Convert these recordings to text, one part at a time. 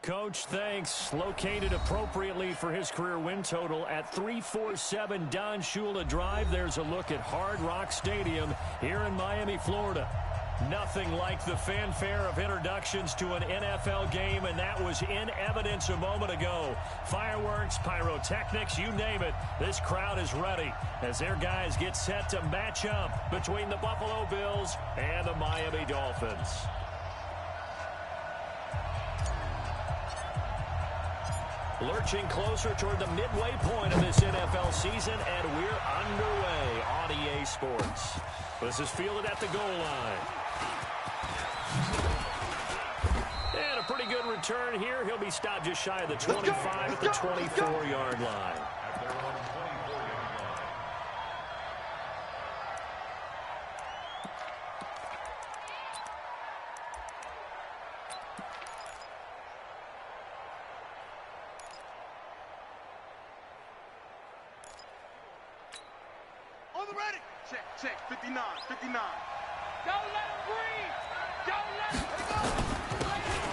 Coach. Thanks. Located appropriately for his career win total at 347 Don Shula Drive. There's a look at Hard Rock Stadium here in Miami, Florida. Nothing like the fanfare of introductions to an NFL game, and that was in evidence a moment ago. Fireworks, pyrotechnics, you name it. This crowd is ready as their guys get set to match up between the Buffalo Bills and the Miami Dolphins. Lurching closer toward the midway point of this NFL season, and we're underway on EA Sports. This is fielded at the goal line. And a pretty good return here. He'll be stopped just shy of the 25 at the 24-yard line. On the ready. Check, 59. Don't let him breathe. Don't let him go.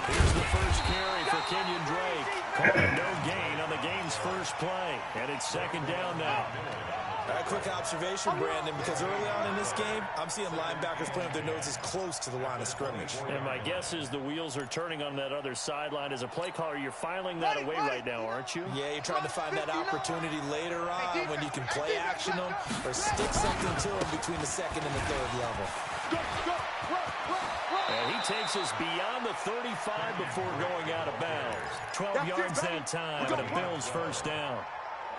Here's the first carry for Kenyon Drake. Called a no gain on the game's first play. And it's second down now. A quick observation, Brandon, because early on in this game, I'm seeing linebackers playing with their noses close to the line of scrimmage. And my guess is the wheels are turning on that other sideline. As a play caller, you're filing that away right now, aren't you? Yeah, you're trying to find that opportunity later on when you can play action them or stick something to them between the second and the third level. And he takes us beyond the 35 before going out of bounds. 12 yards that time, and a Bills first down.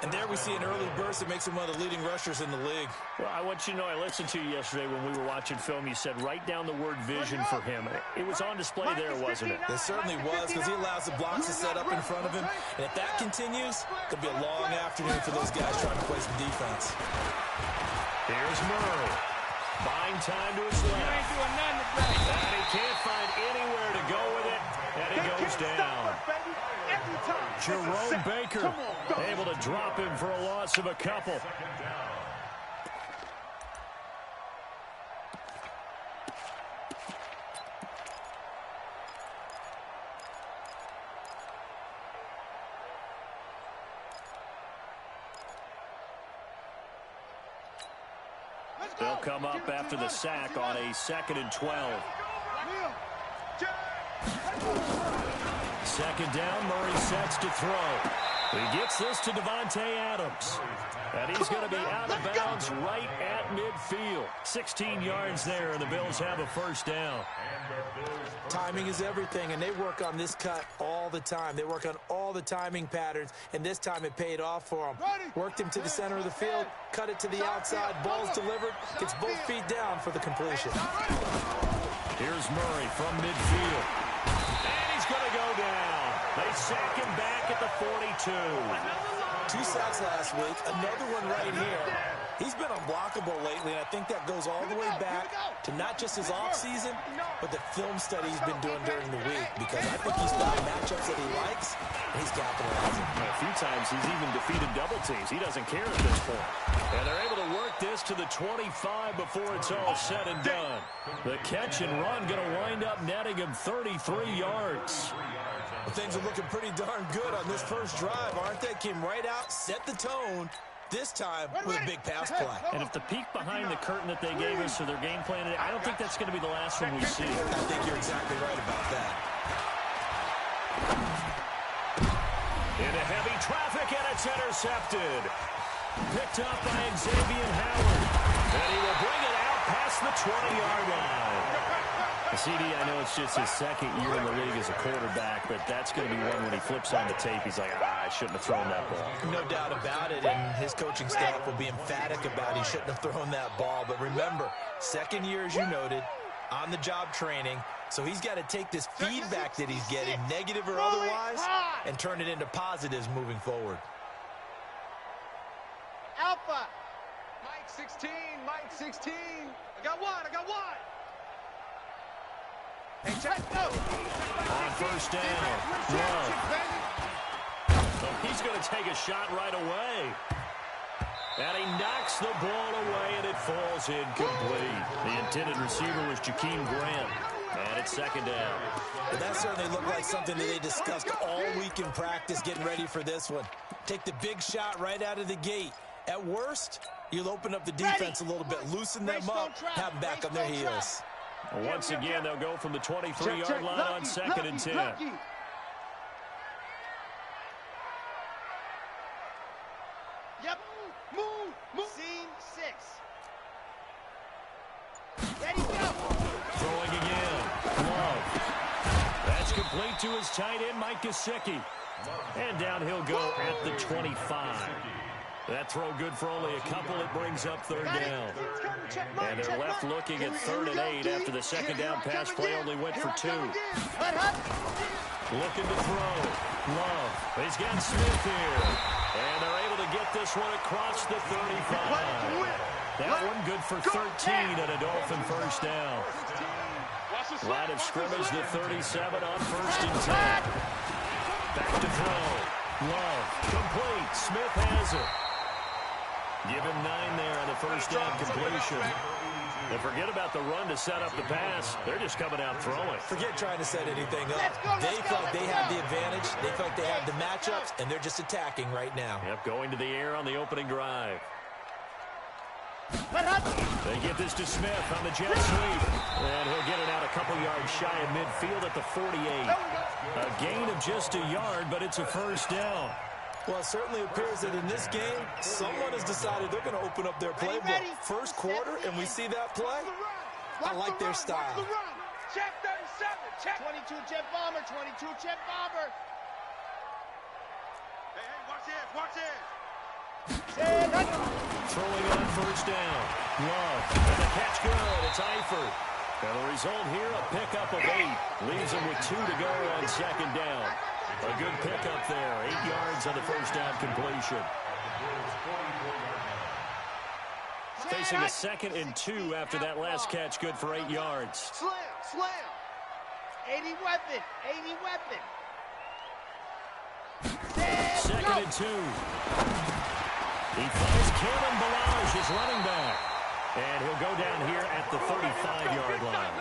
And there we see an early burst that makes him one of the leading rushers in the league. Well, I want you to know, I listened to you yesterday when we were watching film. You said write down the word vision for him. It was on display there, wasn't it? It certainly was, because he allows the blocks to set up in front of him. And if that continues, it could be a long afternoon for those guys trying to play some defense. Here's Murray. Buying time to his left. And he can't find anywhere to go with it. And he goes down. Jerome Baker able to drop him for a loss of a couple. They'll come up after the sack on a 2nd and 12. Second down, Murray sets to throw. He gets this to Davante Adams. And he's going to be out of bounds right at midfield. 16 yards there, and the Bills have a first down. Timing is everything, and they work on this cut all the time. They work on all the timing patterns, and this time it paid off for them. Worked him to the center of the field, cut it to the outside, ball's delivered, gets both feet down for the completion. Here's Murray from midfield. And he's going to go down. They sack him back at the 42. 2 sacks last week, another one right here. He's been unblockable lately, and I think that goes all the way back to not just his offseason, but the film study he's been doing during the week, because I think he's found matchups that he likes, and he's capitalizing. A few times he's even defeated double teams. He doesn't care at this point. And they're able to work this to the 25 before it's all said and done. The catch and run going to wind up netting him 33 yards. Well, things are looking pretty darn good on this first drive, aren't they? Came right out, set the tone, this time with a big pass play. And if the peek behind the curtain that they gave us or their game plan, I don't think that's going to be the last one we see. I think you're exactly right about that. Into heavy traffic, and it's intercepted. Picked up by Xavier Howard. And he will bring it out past the 20-yard line. CD, I know it's just his second year in the league as a quarterback, but that's going to be one when he flips on the tape. He's like, I shouldn't have thrown that ball. No doubt about it, and his coaching staff will be emphatic about he shouldn't have thrown that ball. But remember, second year, as you noted, on-the-job training, so he's got to take this feedback that he's getting, negative or otherwise, and turn it into positives moving forward. Alpha. Mike 16. I got one. Hey, check. No. On first down, Love. So he's going to take a shot right away. And he knocks the ball away, and it falls incomplete. The intended receiver was Jakeem Grant. And it's second down. And that certainly looked like something that they discussed all week in practice getting ready for this one. Take the big shot right out of the gate. At worst, you'll open up the defense a little bit, loosen them up, have them back on their heels. Once again, they'll go from the 23-yard line on second and 10. Yep, move. Scene 6. Ready, go. Throwing again. Love. That's complete to his tight end, Mike Gesicki. And down he'll go at the 25. That throw good for only a couple. It brings up third down. And they're left looking at 3rd and 8 after the second down pass play only went for 2. Looking to throw. Love. He's got Smith here. And they're able to get this one across the 35. That one good for 13 and a Dolphin first down. Line of scrimmage, the 37 on 1st and 10. Back to throw. Love. Complete. Smith has it. Give him 9 there on the first down completion. And forget about the run to set up the pass. They're just coming out throwing. Forget trying to set anything up. They feel like they have the advantage. They feel like they have the matchups, and they're just attacking right now. Yep, going to the air on the opening drive. They get this to Smith on the jet sweep. And he'll get it out a couple yards shy of midfield at the 48. A gain of just a yard, but it's a first down. Well, it certainly appears that in this game, someone has decided they're going to open up their playbook. First quarter, and we see that play. I like their style. Check 37. Check. 22 jet bomber. 22 jet bomber. Hey, watch this. Watch this. Throwing on first down. Love. And the catch good. It's Eifert. And the result here, a pickup of 8. Leaves him with 2 to go on second down. A good pickup there. 8 yards on the first down completion. Facing a 2nd and 2 after that last catch, good for 8 yards. Slam. 80 weapon. 80 weapon. 2nd and 2. He finds Kalen Balazs, his running back. And he'll go down here at the 35-yard line.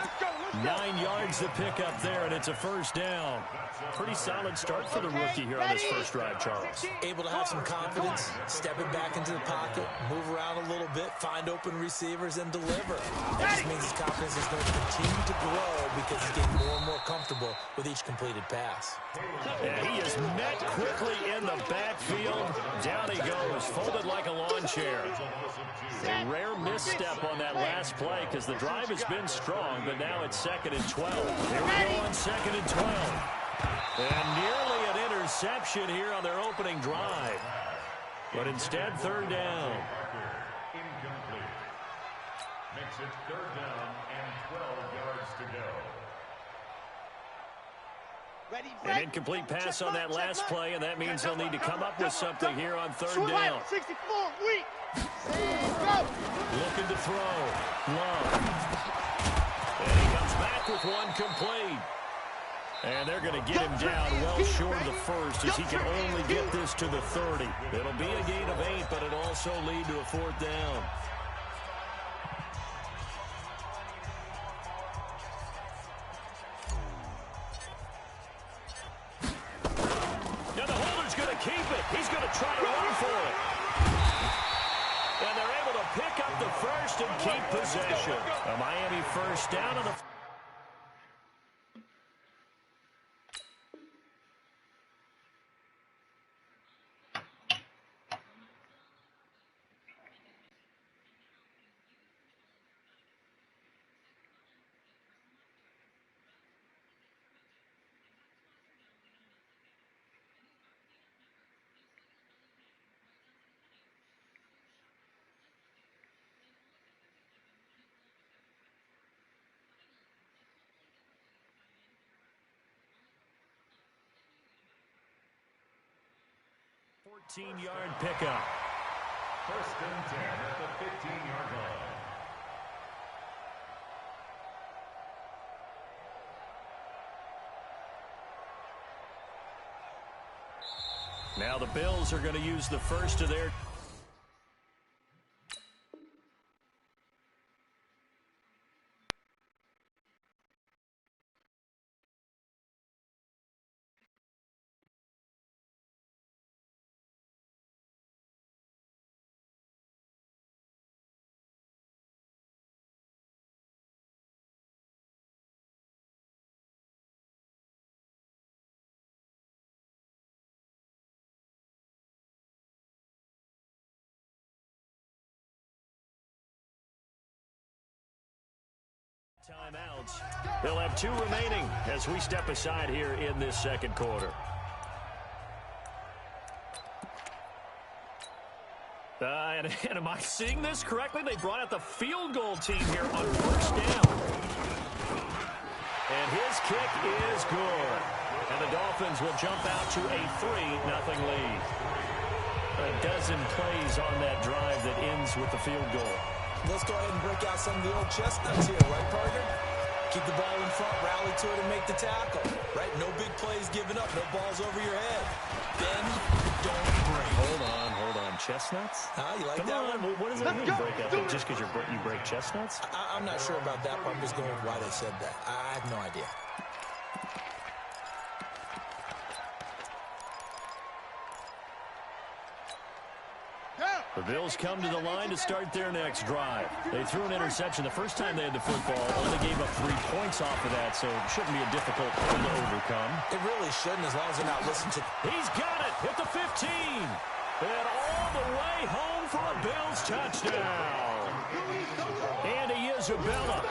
9 yards to pick up there, and it's a first down. Pretty solid start for the rookie here on this first drive, Charles. Able to have some confidence, stepping back into the pocket, move around a little bit, find open receivers, and deliver. That just means his confidence is going to continue to grow because he's getting more and more comfortable with each completed pass. And he is met quickly in the backfield. Down he goes, folded like a lawn chair. A rare misstep on that last play because the drive has been strong, but now it's 2nd and 12. Here we go on 2nd and 12. And nearly an interception here on their opening drive. But instead, 3rd down. Incomplete. Makes it 3rd down and 12 yards to go. An incomplete pass on that last play, and that means they'll need to come up with something here on 3rd down. 64, weak. Go. Looking to throw. Love. And he comes back with one complete. And they're going to get him down well short of the first as he can only get this to the 30. It'll be a gain of 8, but it'll also lead to a 4th down. Now the holder's going to keep it. He's going to try to run for it. And they're able to pick up the first and keep possession. A Miami first down on the... Yard pickup. 1st and 10 at the 15-yard line. Now the Bills are going to use the first of their Timeouts. They'll have 2 remaining as we step aside here in this second quarter. And am I seeing this correctly? They brought out the field goal team here on first down. And his kick is good. And the Dolphins will jump out to a 3-0 lead. A dozen plays on that drive that ends with the field goal. Let's go ahead and break out some of the old chestnuts here, right, partner? Keep the ball in front, rally to it, and make the tackle, right? No big plays given up, no balls over your head. Then don't break. Hold on. Chestnuts? You like Come that on. one? What does that mean, break out? Just because you break chestnuts? I'm not sure about that, but I'm just going with why they said that. I have no idea. The Bills come to the line to start their next drive. They threw an interception the first time they had the football, only gave up 3 points off of that, so it shouldn't be a difficult one to overcome. It really shouldn't, as long as they're not listening to... He's got it at the 15. And all the way home for a Bills touchdown. Andy Isabella,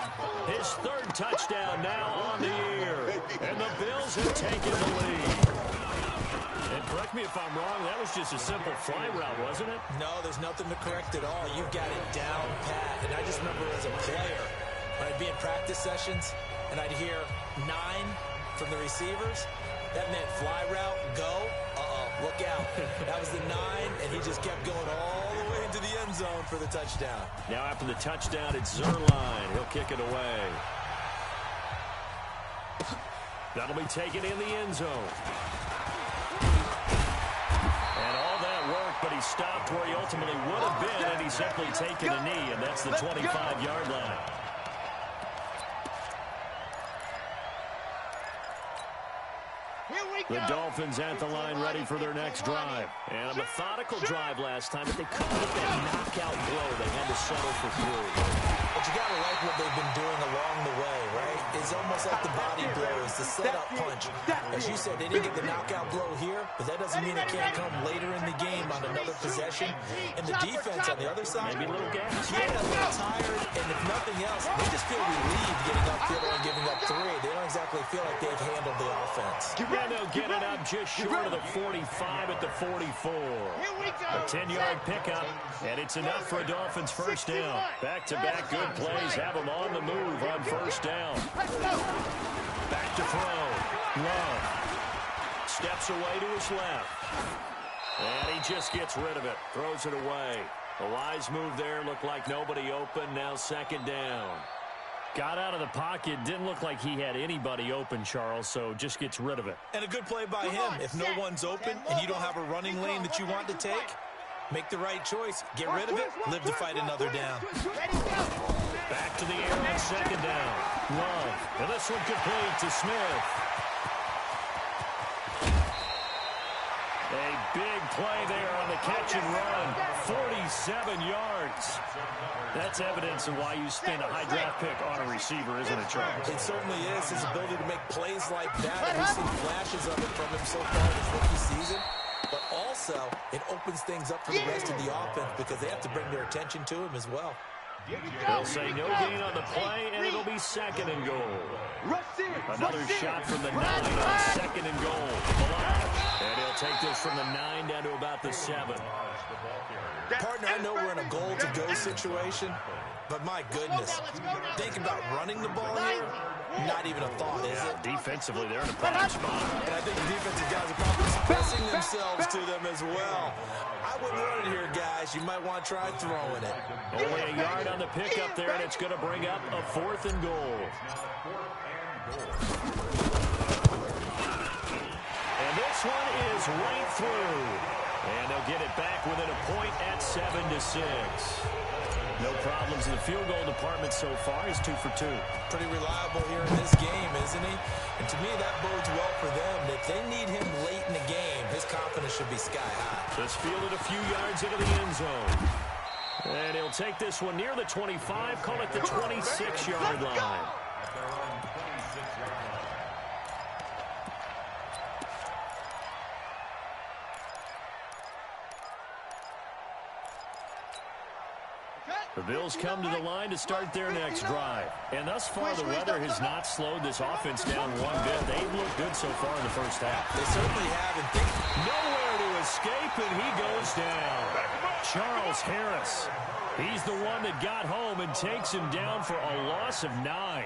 his 3rd touchdown now on the year. And the Bills have taken the lead. And correct me if I'm wrong, that was just a simple fly route, wasn't it? No, there's nothing to correct at all. You've got it down pat. And I just remember as a player, when I'd be in practice sessions, and I'd hear 9 from the receivers, that meant fly route, go. Look out. That was the 9, and he just kept going all the way into the end zone for the touchdown. Now after the touchdown, it's Zerline. He'll kick it away. That'll be taken in the end zone. And all that work, but he stopped where he ultimately would have been, and he's simply taken a knee, and that's the 25-yard line. The Dolphins at the line ready for their next drive. And a methodical drive last time, but they couldn't get that knockout blow. They had to settle for 3. But you got to like what they've been doing along the way, right? It's almost like the body blows, the setup punch. As you said, they didn't get the knockout blow here, but that doesn't mean it can't come later in the game on another possession. And the defense on the other side, maybe a little gas. Yeah, a little tired, and if nothing else, they just feel relieved getting upfield and giving up 3. They don't exactly feel like they've handled the offense. And they'll get it up just short of the 45 at the 44. A 10-yard pickup, and it's enough for a Dolphins first down. Back-to-back good plays have them on the move on first down. Back to throw. Love steps away to his left. And he just gets rid of it. Throws it away. A wise move there. Looked like nobody open. Now second down. Got out of the pocket. Didn't look like he had anybody open, Charles, so just gets rid of it. And a good play by him. If no one's open and you don't have a running lane that you want to take, make the right choice. Get rid of it. Live to fight another down. Back to the air on second down. Love. And this one complete to Smith. A big play there on the catch and run. 47 yards. That's evidence of why you spend a high draft pick on a receiver, isn't it, Charles? It certainly is. His ability to make plays like that. We've seen flashes of it from him so far in his rookie season. But also, it opens things up for the rest of the offense because they have to bring their attention to him as well. They'll say no gain on the play, and it'll be second and goal. Another shot from the 9 on second and goal. And he'll take this from the 9 down to about the 7. Partner, I know we're in a goal-to-go situation, but my goodness, think about running the ball here. Not even a thought, is it? Defensively, they're in a prime spot. And I think the defensive guys are probably expressing themselves to them as well. I wouldn't run it here, guys. You might want to try throwing it. Only a yard on the pickup there, and it's going to bring up a 4th and goal. And this one is right through. And they'll get it back within a point at 7-6. No problems in the field goal department so far. He's 2 for 2. Pretty reliable here in this game, isn't he? And to me, that bodes well for them. If they need him late in the game, his confidence should be sky high. Just fielded a few yards into the end zone. And he'll take this one near the 25, call it the 26-yard line. The Bills come to the line to start their next drive. And thus far, the weather has not slowed this offense down one bit. They've looked good so far in the first half. They certainly have. And nowhere to escape, and he goes down. Charles Harris. He's the one that got home and takes him down for a loss of 9.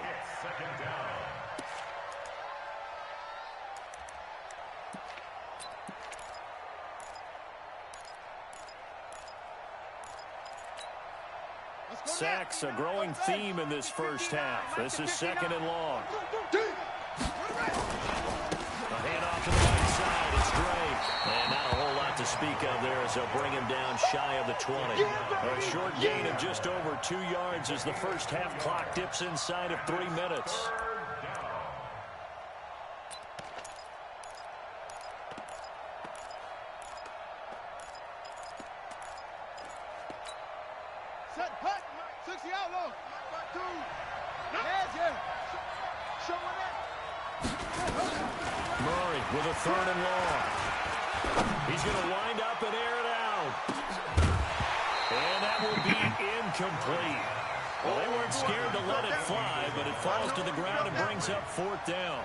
Sacks, a growing theme in this first half. This is 2nd and long. A handoff to the right side. It's Gray. And not a whole lot to speak of there as they'll bring him down shy of the 20. A short gain of just over 2 yards as the first half clock dips inside of 3 minutes. Murray with a 3rd and long. He's going to wind up and air it out. And that will be incomplete. Well, they weren't scared to let it fly, but it falls to the ground and brings up 4th down.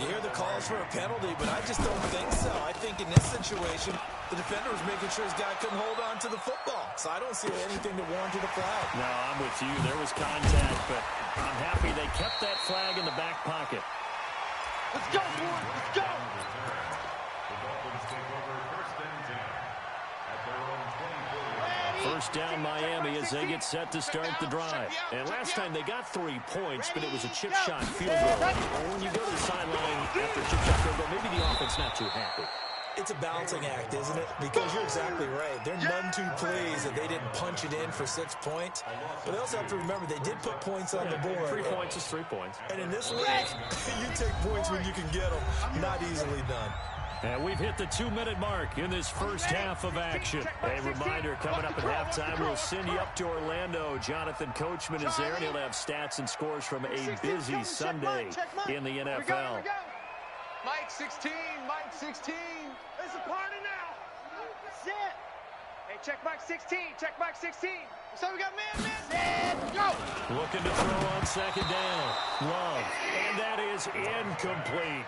You hear the calls for a penalty, but I just don't think so. I think in this situation, the defender was making sure his guy couldn't hold on to the football. So I don't see anything that warranted a flag. No, I'm with you. There was contact, but I'm happy they kept that flag in the back pocket. Let's go, boy. Let's go. The Dolphins take over 1st and 10 at their own 24. First down Miami as they get set to start the drive. And last time they got 3 points, but it was a chip shot field goal. And when you go to the sideline after a chip shot field goal, maybe the offense not too happy. It's a balancing act, isn't it? Because you're exactly right. They're none too pleased that they didn't punch it in for 6 points. But they also have to remember they did put points on the board. 3 points is 3 points. And in this league, you take points when you can get them. Not easily done. And we've hit the 2-minute mark in this first half of action. A reminder, coming up at halftime, we'll send you up to Orlando. Jonathan Coachman is there, and he'll have stats and scores from a busy Sunday in the NFL. Mike 16, Mike 16. It's a party now. Sit. Hey, check Mike 16, check Mike 16. So we got man, set, go. Looking to throw on 2nd down. Love. And that is incomplete.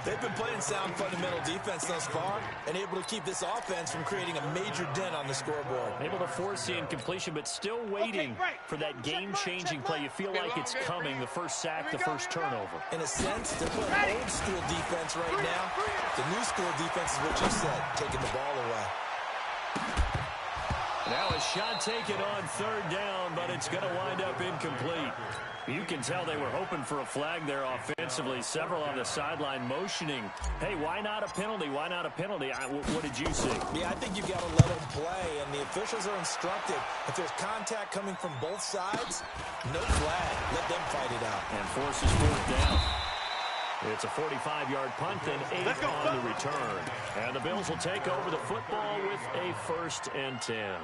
They've been playing sound fundamental defense thus far and able to keep this offense from creating a major dent on the scoreboard. Able to force the incompletion, but still waiting for that game-changing play. You feel like it's coming, the first sack, the first turnover. In a sense, they're playing old-school defense right now. The new school defense is what you said, taking the ball away. Now a shot taken on 3rd down, but it's going to wind up incomplete. You can tell they were hoping for a flag there offensively. Several on the sideline motioning. Hey, why not a penalty? Why not a penalty? What did you see? Yeah, I think you've got to let them play, and the officials are instructed. If there's contact coming from both sides, no flag. Let them fight it out. And forces 4th down. It's a 45-yard punt, then 8 on the return. And the Bills will take over the football with a 1st and 10.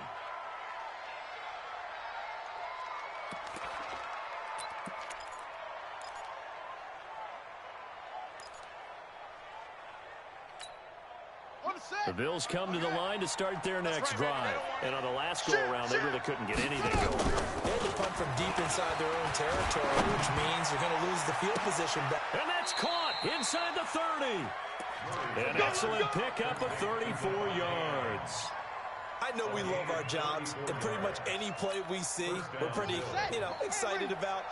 The Bills come to the line to start their next drive. And on the last go-around, they really couldn't get anything going. They had to punt from deep inside their own territory, which means you're going to lose the field position back. And that's caught inside the 30. An excellent pickup of 34 yards. I know we love our jobs, and pretty much any play we see, we're pretty, excited about.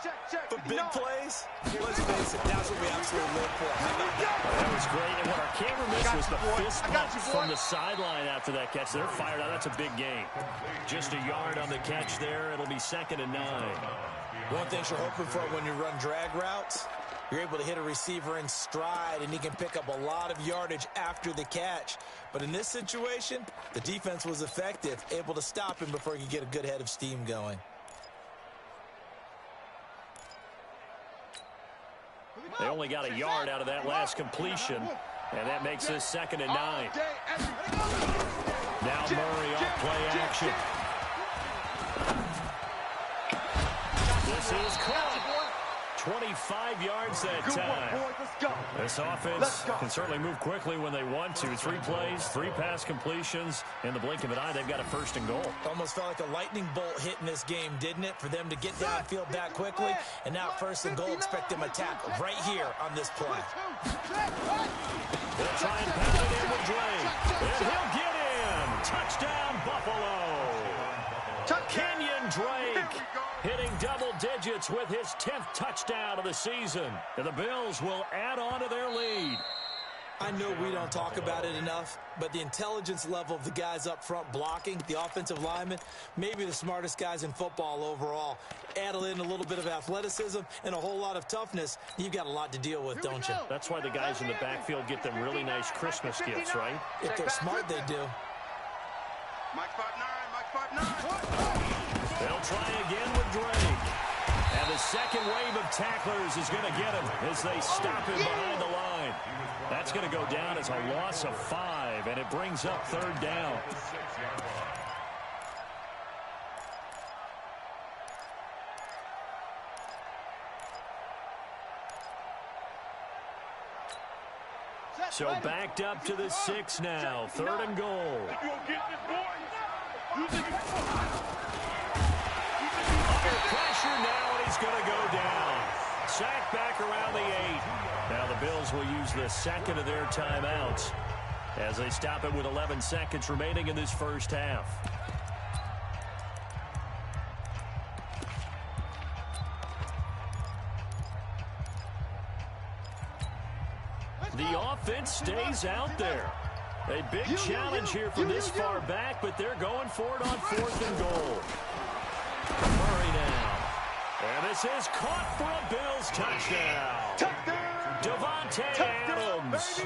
But big plays, let's face it, that's what we absolutely live for. That was great. And what our camera missed was the fist pump from the sideline after that catch. They're fired out. That's a big gain. Just a yard on the catch there. It'll be 2nd and 9. One thing you're hoping for when you run drag routes, you're able to hit a receiver in stride, and he can pick up a lot of yardage after the catch. But in this situation, the defense was effective, able to stop him before he could get a good head of steam going. They only got a yard out of that last completion, and that makes this 2nd and 9. Now Murray off play action. This is caught. 25 yards that time. This offense can certainly move quickly when they want to. 3 plays, 3 pass completions. In the blink of an eye, they've got a 1st and goal. Almost felt like a lightning bolt hit in this game, didn't it? For them to get downfield back quickly. And now 1st and goal, expect them to tackle right here on this play. They'll try and pound it in with Drake. And he'll get in. Touchdown, Buffalo. Kenyon Drake hitting double digits with his 10th touchdown of the season. And the Bills will add on to their lead. I know we don't talk about it enough, but the intelligence level of the guys up front blocking, the offensive linemen, maybe the smartest guys in football overall. Add in a little bit of athleticism and a whole lot of toughness, you've got a lot to deal with, don't you? That's why the guys in the backfield get them really nice Christmas gifts, right? If they're smart, they do. Mike 5'9", Mike 5'9". They'll try again with Drake. And the second wave of tacklers is going to get him as they stop him behind the line. That's going to go down as a loss of 5, and it brings up 3rd down. So backed up to the 6 now. 3rd and goal. Under pressure now, and he's going to go down. Sacked back around the 8. Now the Bills will use the 2nd of their timeouts as they stop it with 11 seconds remaining in this first half. The offense stays out there. A big challenge here from this far back, but they're going for it on 4th and goal. Murray now. And this is caught for a Bills touchdown. Devontae Adams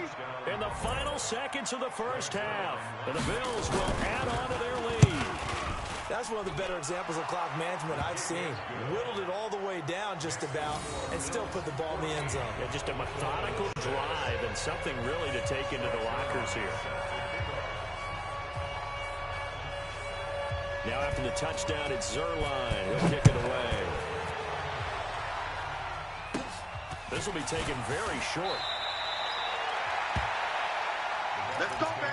in the final seconds of the first half. And the Bills will add on to their lead. That's one of the better examples of clock management I've seen. Whittled it all the way down just about and still put the ball in the end zone. Yeah, just a methodical drive and something really to take into the lockers here. Now after the touchdown, it's Zerline. He'll kick it away. This will be taken very short. Let's go, baby.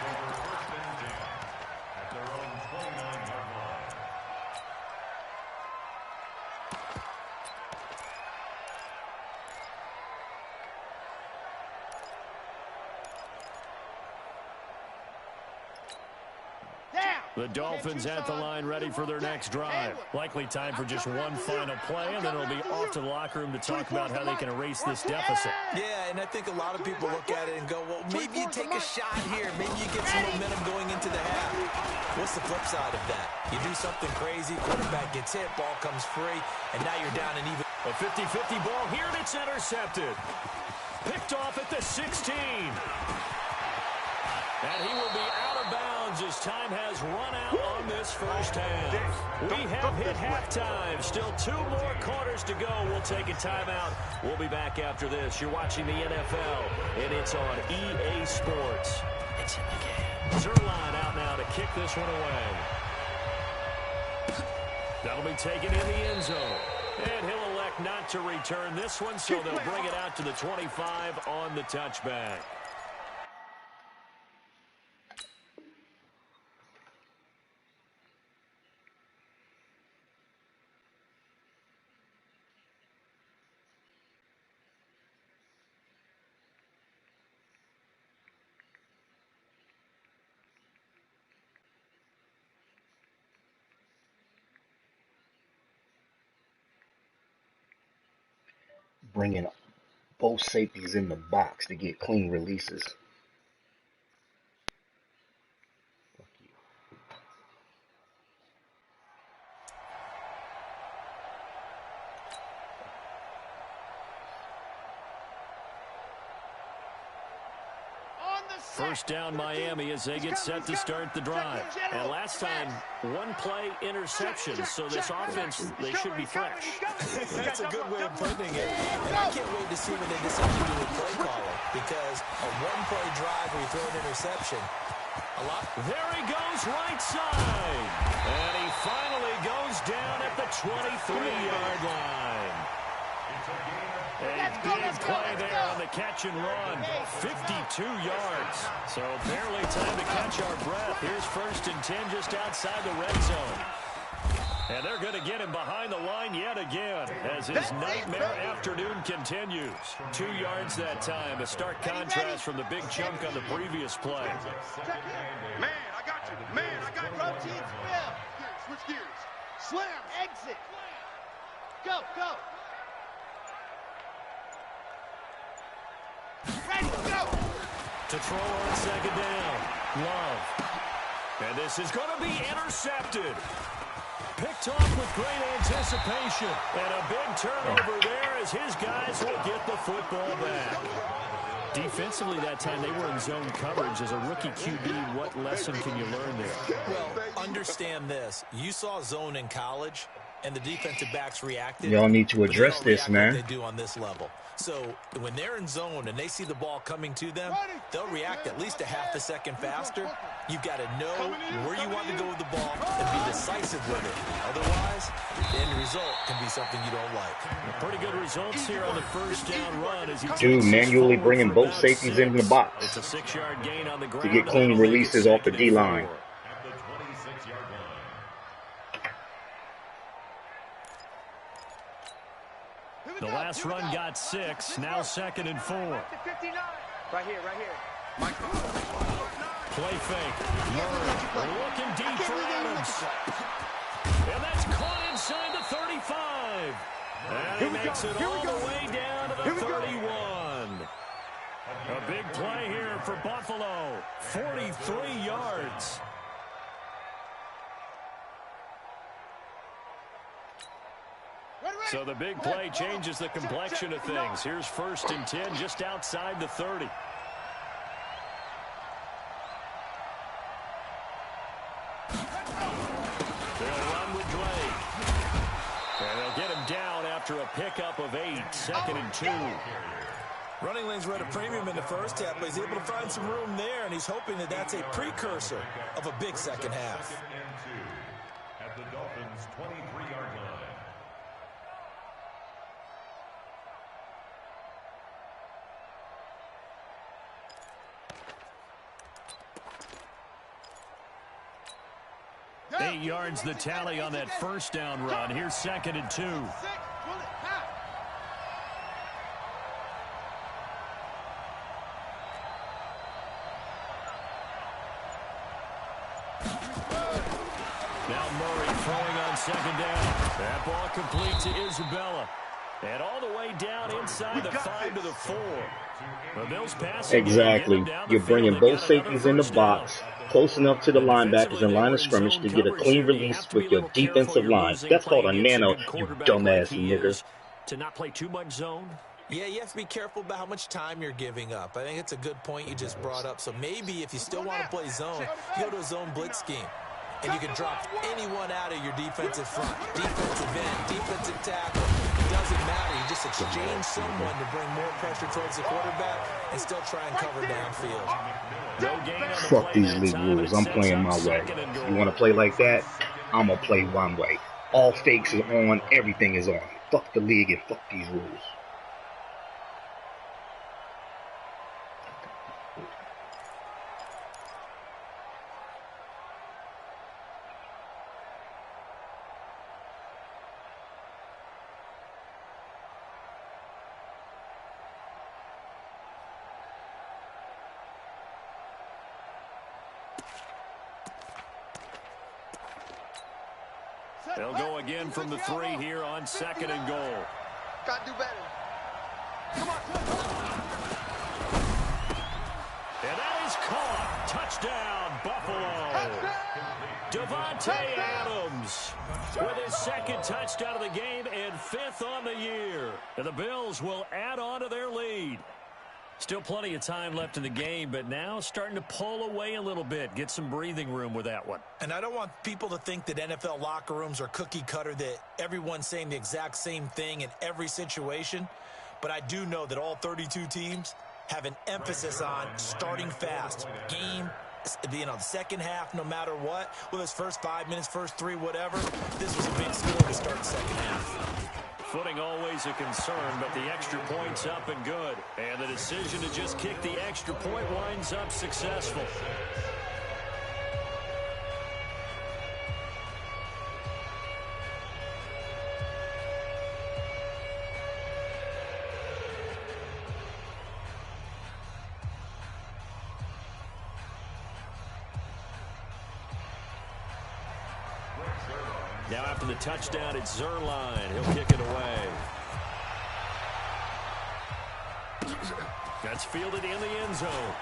At their own 29-yard line. The Dolphins at the line ready for their next drive. Likely time for just one final play, and then it'll be off to the locker room to talk about how they can erase this deficit. Yeah, and I think a lot of people look at it and go, well, maybe you take a shot here. Maybe you get some momentum going into the half. What's the flip side of that? You do something crazy, quarterback gets hit, ball comes free, and now you're down and even. A 50-50 ball here, and it's intercepted. Picked off at the 16. And he will be out of bounds as time has run out on this first half. We have hit halftime. Still 2 more quarters to go. We'll take a timeout. We'll be back after this. You're watching the NFL, and it's on EA Sports. It's in the game. Zerline out now to kick this one away. That'll be taken in the end zone. And he'll elect not to return this one, so they'll bring it out to the 25 on the touchback. Bringing both safeties in the box to get clean releases. Fuck you. First down Miami as they get set to start the drive. And last time, 1 play interception, so this offense, they should be fresh. That's a good way of putting it. And I can't wait to see what they decide to do with play calling, because a 1-play drive where you throw an interception, There he goes right side. And he finally goes down at the 23-yard line. It's a game A big play there on the catch and run. 52 yards. So barely time to catch our breath. Here's 1st and 10 just outside the red zone. And they're going to get him behind the line yet again as his nightmare afternoon continues. 2 yards that time, a stark contrast from the big chunk on the previous play. Man, I got you. Man, I got you. Rotate, spell. Switch gears. Slam. Exit. Go, go. Ready, go. To throw on 2nd down. Love. And this is going to be intercepted. Picked off with great anticipation. And a big turnover there as his guys will get the football back. Defensively that time, they were in zone coverage. As a rookie QB, what lesson can you learn there? Well, understand this. You saw zone in college, and the defensive backs reacted. Y'all need to address this, man. They do on this level. So when they're in zone and they see the ball coming to them, they'll react at least a half a second faster. You've got to know where you want to go with the ball and be decisive with it. Otherwise, the end result can be something you don't like. Pretty good results here on the 1st down run. As he Dude, manually bringing both safeties into the box it's a 6-yard gain on the ground to get clean releases off the D-line. At the 26-yard line. The last run got 6. Now 2nd and 4. Right here, right here. Play fake. Murray looking deep for Adams. And that's caught inside the 35. And he makes it all the way down to the 31. A big play here for Buffalo. 43 yards. So the big play changes the complexion of things. Here's 1st and 10 just outside the 30. They'll run with Drake. And they'll get him down after a pickup of 8. 2nd and 2. Running lanes were at a premium in the first half, but he's able to find some room there, and he's hoping that that's a precursor of a big second half. 2nd and 2 at the Dolphins' 23-yard line. Eight yards the tally on that 1st down run. Here's 2nd and 2. Now Murray throwing on 2nd down. That ball complete to Isabella. And all the way down inside the 5 to the 4. The Bills passing. Exactly. You're bringing both safeties in the box, close enough to the linebackers in line of scrimmage to get a clean release with your defensive line. That's called a nano, you dumbass nigger. To not play too much zone. Yeah, you have to be careful about how much time you're giving up. I think it's a good point you just brought up. So maybe if you still want to play zone, you go to a zone blitz scheme. And you can drop anyone out of your defensive front. Defensive end, defensive tackle. It doesn't matter. You just exchange someone to bring more pressure towards the quarterback and still try and cover downfield. No gain on the Fuck play these that league time. rules. It I'm sets playing up my way. 2nd and goal. You want to play like that? I'm going to play one way. All stakes are on. Everything is on. Fuck the league and fuck these rules. They'll go again from the 3 here on 2nd and goal. Got to do better. Come on. And that is caught. Touchdown, Buffalo. Devontae Adams with his 2nd touchdown of the game and 5th on the year. And the Bills will add on to their lead. Still plenty of time left in the game, but now starting to pull away a little bit. Get some breathing room with that one. And I don't want people to think that NFL locker rooms are cookie cutter, that everyone's saying the exact same thing in every situation. But I do know that all 32 teams have an emphasis on starting fast. Game, the second half, no matter what. Whether it's first 5 minutes, first 3, whatever. This was a big score to start the second half. Footing always a concern, but the extra point's up and good. And the decision to just kick the extra point winds up successful. Now after the touchdown, it's Zerline. He'll kick it away. That's fielded in the end zone.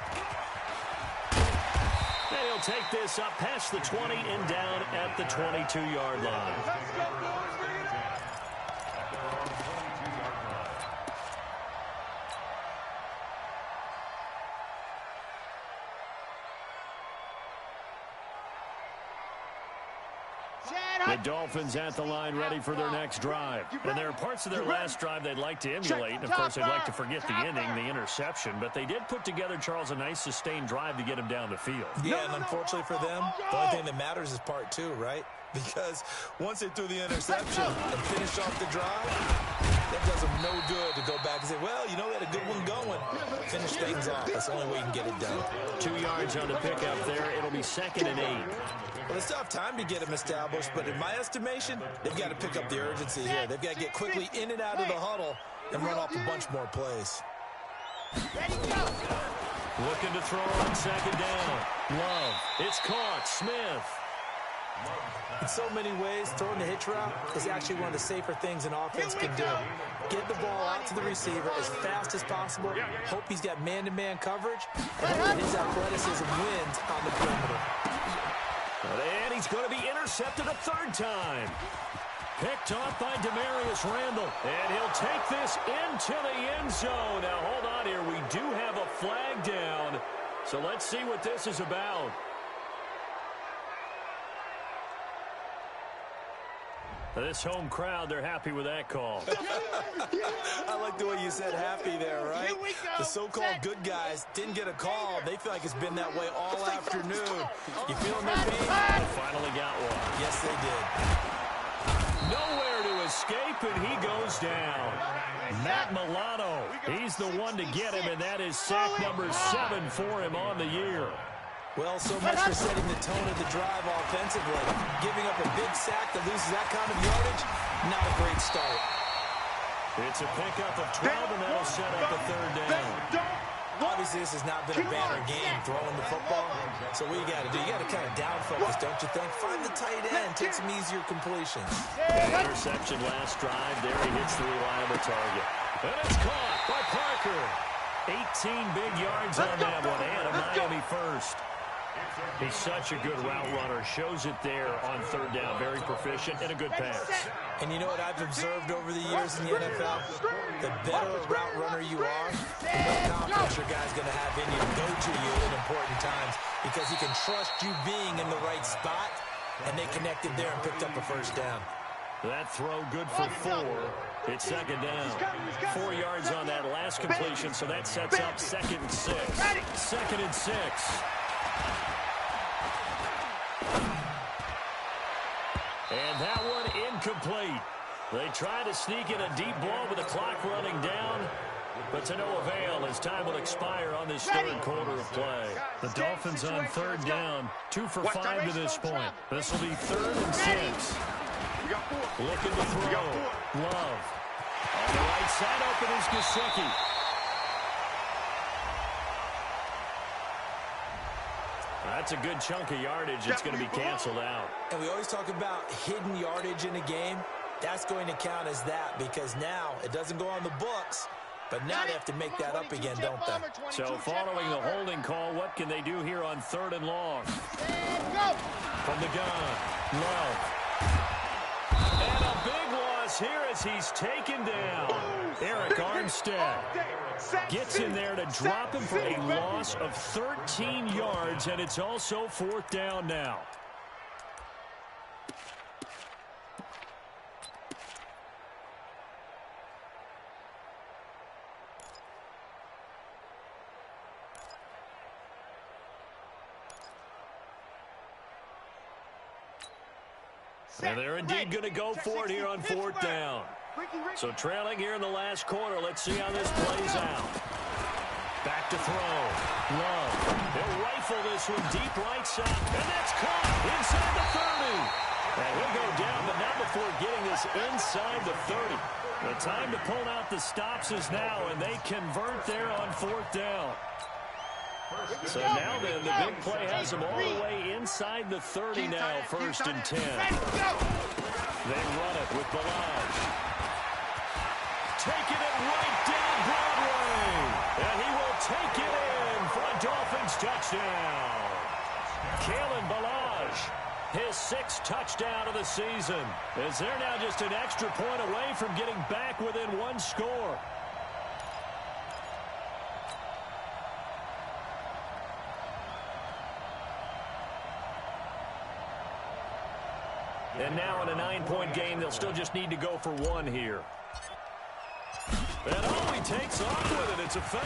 And he'll take this up past the 20 and down at the 22-yard line. The Dolphins at the line ready for their next drive. And there are parts of their last drive they'd like to emulate. And, of course, they'd like to forget the inning, the interception. But they did put together, Charles, a nice sustained drive to get him down the field. Yeah, and unfortunately for them, the only thing that matters is part two, right? Because once they threw the interception and finished off the drive, that does them no good to go back and say, well, you know, we had a good one going. Finish things off. That's the only way you can get it done. 2 yards on the pickup there. It'll be 2nd and 8. Well, they still have time to get them established, but in my estimation, they've got to pick up the urgency here. They've got to get quickly in and out of the huddle and run off a bunch more plays. Looking to throw on 2nd down. Love. It's caught. Smith. In so many ways, throwing the hitch route is actually one of the safer things an offense can do. Get the ball out to the receiver as fast as possible, hope he's got man-to-man coverage, and hope that his athleticism wins on the perimeter. And he's going to be intercepted a 3rd time. Picked off by Demarius Randall. And he'll take this into the end zone. Now, hold on here. We do have a flag down. So let's see what this is about. This home crowd, they're happy with that call. I like the way you said happy there, right? The so-called good guys didn't get a call. They feel like it's been that way all afternoon. You feeling their pain? They finally got one. Yes, they did. Nowhere to escape, and he goes down. Matt Milano, he's the one to get him, and that is sack number 7 for him on the year. Well, so much for setting the tone of the drive offensively. Giving up a big sack that loses that kind of yardage, not a great start. It's a pickup of 12, and that'll set up a 3rd down. Obviously, this has not been a banner game throwing the football. So what you got to do, you got to kind of down focus, don't you think? Find the tight end, take some easier completions. Interception last drive. There he hits the reliable target. And it's caught by Parker. 18 big yards on that one, and a Miami first. He's such a good route runner. Shows it there on 3rd down. Very proficient and a good pass. And you know what I've observed over the years in the NFL? The better a route runner you are, the more confidence your guy's going to have in you to go to you in important times because he can trust you being in the right spot, and they connected there and picked up a 1st down. That throw good for 4. It's 2nd down. 4 yards on that last completion, so that sets up 2nd and 6. 2nd and 6. And that one incomplete. They try to sneak in a deep ball with the clock running down, but to no avail as time will expire on this 3rd quarter of play. The Dolphins on 3rd down, 2 for 5 to this point. This will be 3rd and 6. Looking to throw. Love. On the right side, open is Gesicki. That's a good chunk of yardage. It's going to be canceled out. And we always talk about hidden yardage in a game. That's going to count as that because now it doesn't go on the books, but now they have to make that up again, don't they? So following the holding call, what can they do here on 3rd and long? From the gun, Love. And a big loss here as he's taken down. Eric Armstead gets in there to drop him for a loss of 13 yards, and it's also 4th down now. And they're indeed going to go for it here on 4th down. So trailing here in the last quarter. Let's see how this plays out. Back to throw. Love. He'll rifle this one deep right side. And that's caught inside the 30. And he'll go down, but not before getting this inside the 30. The time to pull out the stops is now, and they convert there on 4th down. So now then, the big play has them all the way inside the 30 now, 1st and 10. They run it with Balaj. Taking it right down Broadway. And he will take it in for a Dolphins touchdown. Kalen Balaj, his 6th touchdown of the season. As they're now just an extra point away from getting back within 1 score. And now in a 9-point game, they'll still just need to go for 1 here. And he takes off with it. It's a fake.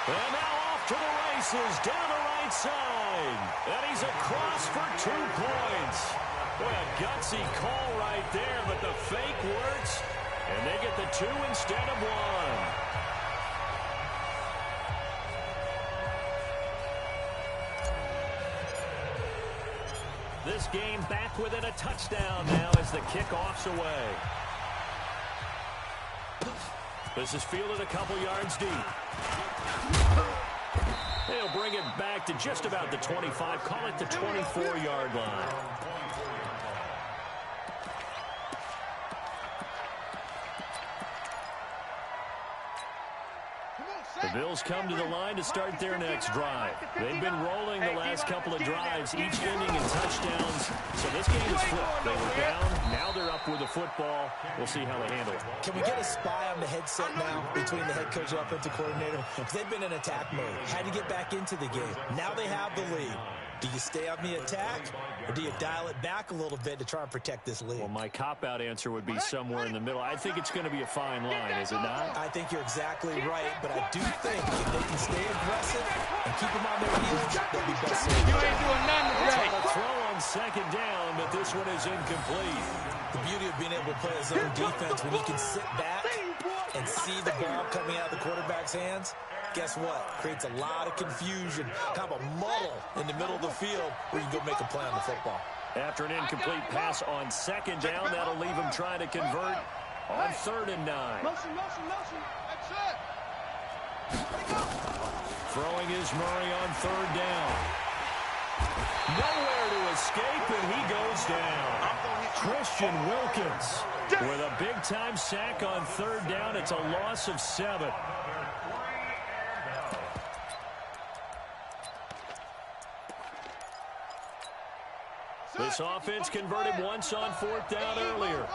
And now off to the races, down the right side. And he's across for 2 points. What a gutsy call right there, but the fake works. And they get the 2 instead of 1. This game back within a touchdown now as the kickoff's away. This is fielded a couple yards deep. They'll bring it back to just about the 25. Call it the 24-yard line. The Bills come to the line to start their next drive. They've been rolling the last couple of drives, each ending in touchdowns. So this game is flipped. They were down. Now they're up with the football. We'll see how they handle it. Can we get a spy on the headset now between the head coach and offensive coordinator? Because they've been in attack mode. Had to get back into the game. Now they have the lead. Do you stay on the attack, or do you dial it back a little bit to try and protect this lead? Well, my cop-out answer would be somewhere in the middle. I think it's going to be a fine line, is it not? I think you're exactly right, but I do think if they can stay aggressive and keep them on their heels, they'll be best suited. You ain't doing nothing today. A throw on 2nd down, but this one is incomplete. The beauty of being able to play a zone defense when you can sit back and see the ball coming out of the quarterback's hands, guess what? Creates a lot of confusion, kind of a muddle in the middle of the field where you can go make a play on the football. After an incomplete pass on 2nd down, that'll leave him trying to convert on 3rd and 9. Motion, motion, motion. That's it. Throwing is Murray on 3rd down. Nowhere to escape, and he goes down. Christian Wilkins with a big-time sack on 3rd down. It's a loss of 7. This offense converted once on 4th down earlier.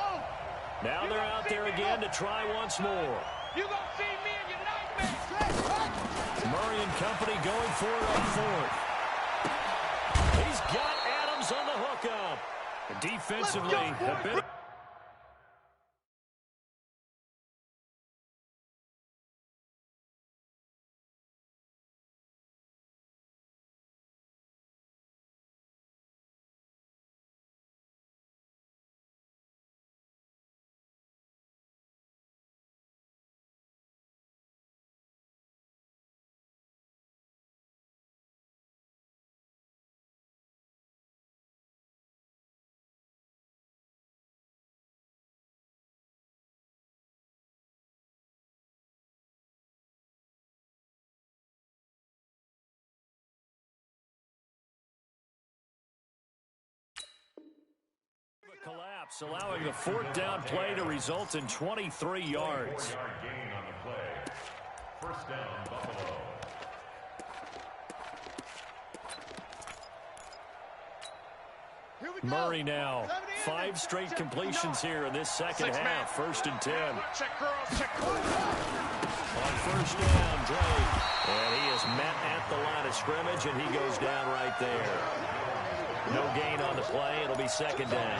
Now they're out there again to try once more. You gonna see me in your nightmare. Murray and company going for it on 4th. He's got Adams on the hookup. Defensively, a bit. Collapse, allowing the 4th down play to result in 23 yards. Gain on the play. 1st down, Buffalo. Murray now, 5 straight completions here in this second half. 1st and 10. Check girls, check girls. On 1st down, Drake. And he is met at the line of scrimmage, and he goes down right there. No gain on the play. It'll be second down.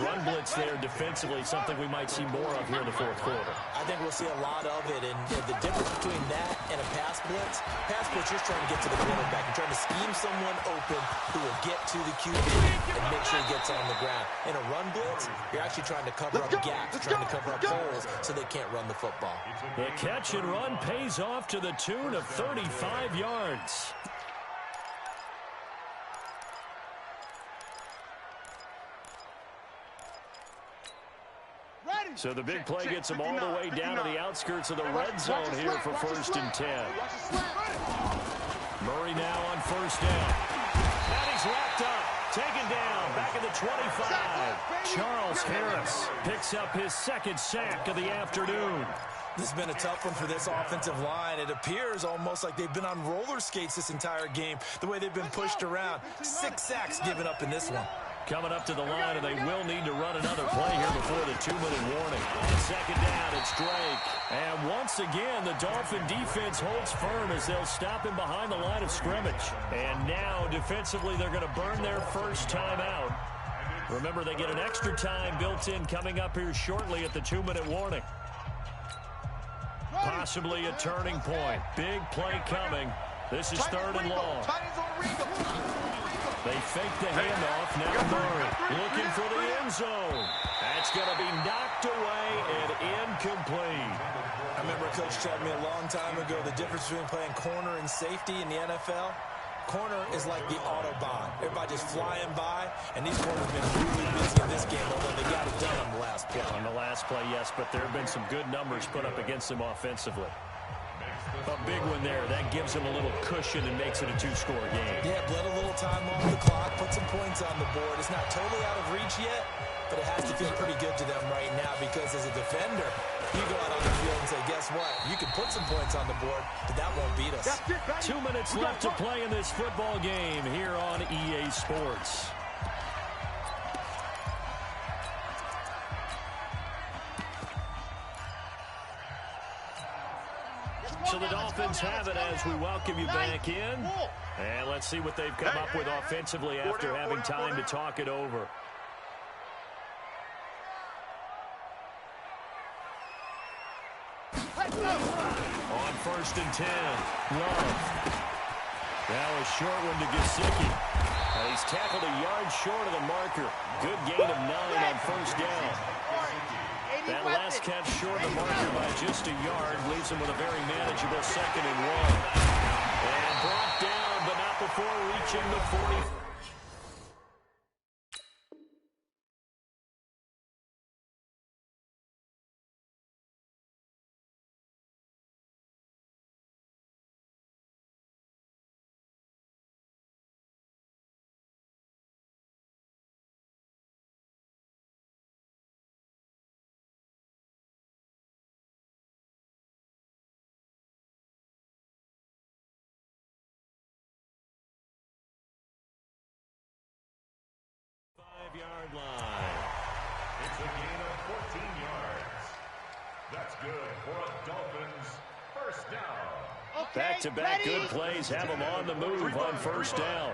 Run blitz there defensively, something we might see more of here in the fourth quarter. I think we'll see a lot of it, and the difference between that and a pass blitz, you're trying to get to the quarterback. You're trying to scheme someone open who will get to the QB and make sure he gets on the ground. In a run blitz, you're actually trying to cover up gaps, trying to cover up holes so they can't run the football. The catch and run pays off to the tune of 35 yards. So the big play gets him all the way down to the outskirts of the red zone here for 1st and 10. Murray now on 1st down. And he's wrapped up, taken down, back at the 25. Charles Harris picks up his 2nd sack of the afternoon. This has been a tough one for this offensive line. It appears almost like they've been on roller skates this entire game, the way they've been pushed around. 6 sacks given up in this one. Coming up to the line, and they will need to run another play here before the 2-minute warning. On 2nd down, it's Drake. And once again, the Dolphin defense holds firm as they'll stop him behind the line of scrimmage. And now, defensively, they're going to burn their first time out. Remember, they get an extra time built in coming up here shortly at the 2-minute warning. Possibly a turning point. Big play coming. This is 3rd and long. They fake the handoff. Now Murray looking for the end zone. That's going to be knocked away and incomplete. I remember Coach telling me a long time ago the difference between playing corner and safety in the NFL. Corner is like the Autobahn. Everybody just flying by, and these corners have been really busy in this game, although they got it done on the last play. On the last play, yes, but there have been some good numbers put up against them offensively. A big one there. That gives them a little cushion and makes it a 2-score game. Yeah, bled a little time off the clock, put some points on the board. It's not totally out of reach yet, but it has to feel pretty good to them right now because as a defender, you go out on the field and say, guess what? You can put some points on the board, but that won't beat us. 2 minutes left to play in this football game here on EA Sports. So the Dolphins have it as we welcome you back in. And let's see what they've come up with offensively after having time to talk it over. On 1st and 10, Love. Now a short one to Gesicki. He's tackled a yard short of the marker. Good gain of 9 on 1st down. That last catch short of the marker by just a yard leaves him with a very manageable 2nd and 1. And brought down, but not before reaching the 40. Yard line. It's a gain of 14 yards. That's good for a Dolphins 1st down. Okay, back-to-back good plays have them on the move on 1st down.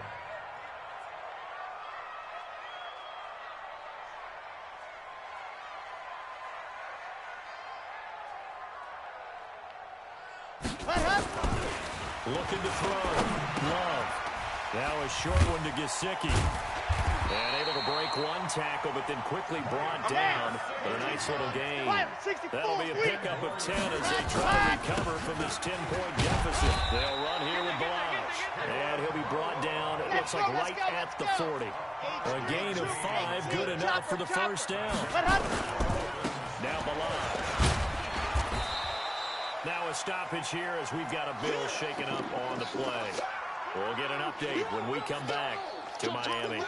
Looking to throw. Love. Now a short one to Gesicki. And able to break one tackle, but then quickly brought down. But a nice little gain. That'll be a pickup of 10 as they try to recover from this 10-point deficit. They'll run here with Balazs. And he'll be brought down, it looks like right at the 40. A gain of 5, good enough for the 1st down. Now Balazs. Now a stoppage here as we've got a bill shaken up on the play. We'll get an update when we come back to Miami.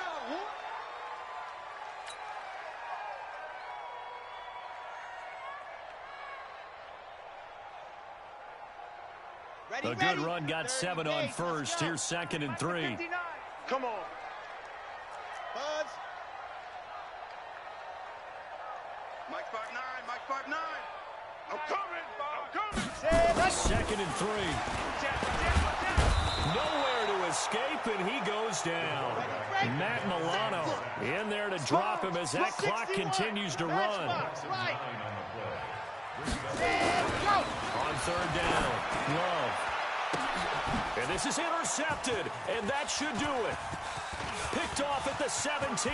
A good run got 7 on 1st. Here's 2nd and 3. Come on. Buzz. Mike 5'9", Mike 5'9". I'm coming. 2nd and 3. Nowhere to escape, and he goes goes down. Matt Milano in there to drop him as that clock continues to run. On third down, Love. And this is intercepted, and that should do it. Picked off at the 17.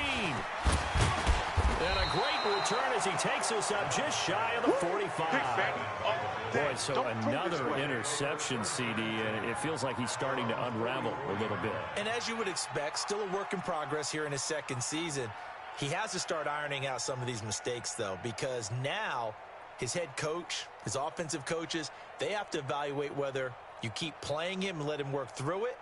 And a great return as he takes us up just shy of the 45. Boy, so another interception, CD, and it feels like he's starting to unravel a little bit. And as you would expect, still a work in progress here in his second season. He has to start ironing out some of these mistakes, though, because now his head coach, his offensive coaches, they have to evaluate whether you keep playing him and let him work through it,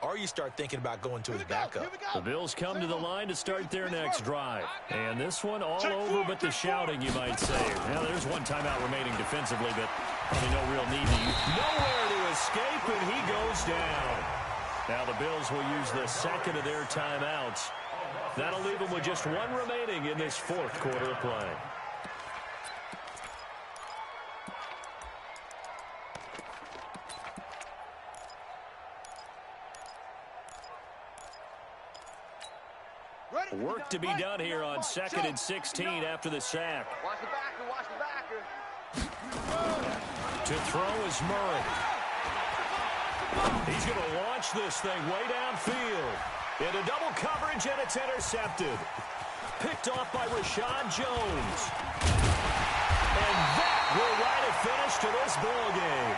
or you start thinking about going to his backup. The Bills come to the line to start their next drive. And this one all over but the shouting, you might say. Now, there's one timeout remaining defensively, but probably no real need to use. Nowhere to escape, and he goes down. Now the Bills will use the second of their timeouts. That'll leave them with just one remaining in this fourth quarter of play. Work to be done here on 2nd and 16 after the sack. Watch the backer, watch the backer. To throw is Murray. He's going to launch this thing way downfield. Into double coverage, and it's intercepted. Picked off by Rashad Jones. And that will write a finish to this ball game.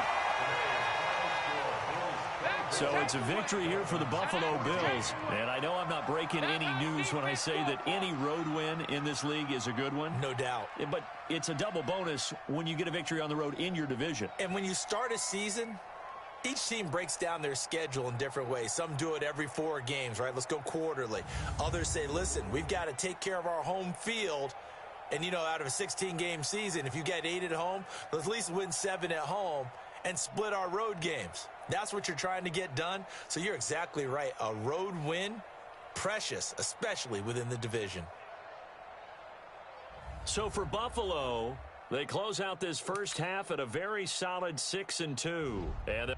So it's a victory here for the Buffalo Bills. And I know I'm not breaking any news when I say that any road win in this league is a good one. No doubt. But it's a double bonus when you get a victory on the road in your division. And when you start a season, each team breaks down their schedule in different ways. Some do it every 4 games, right? Let's go quarterly. Others say, listen, we've got to take care of our home field. And, you know, out of a 16-game season, if you get 8 at home, let's at least win 7 at home and split our road games. That's what you're trying to get done. So you're exactly right. A road win, precious, especially within the division. So for Buffalo, they close out this first half at a very solid 6-2. And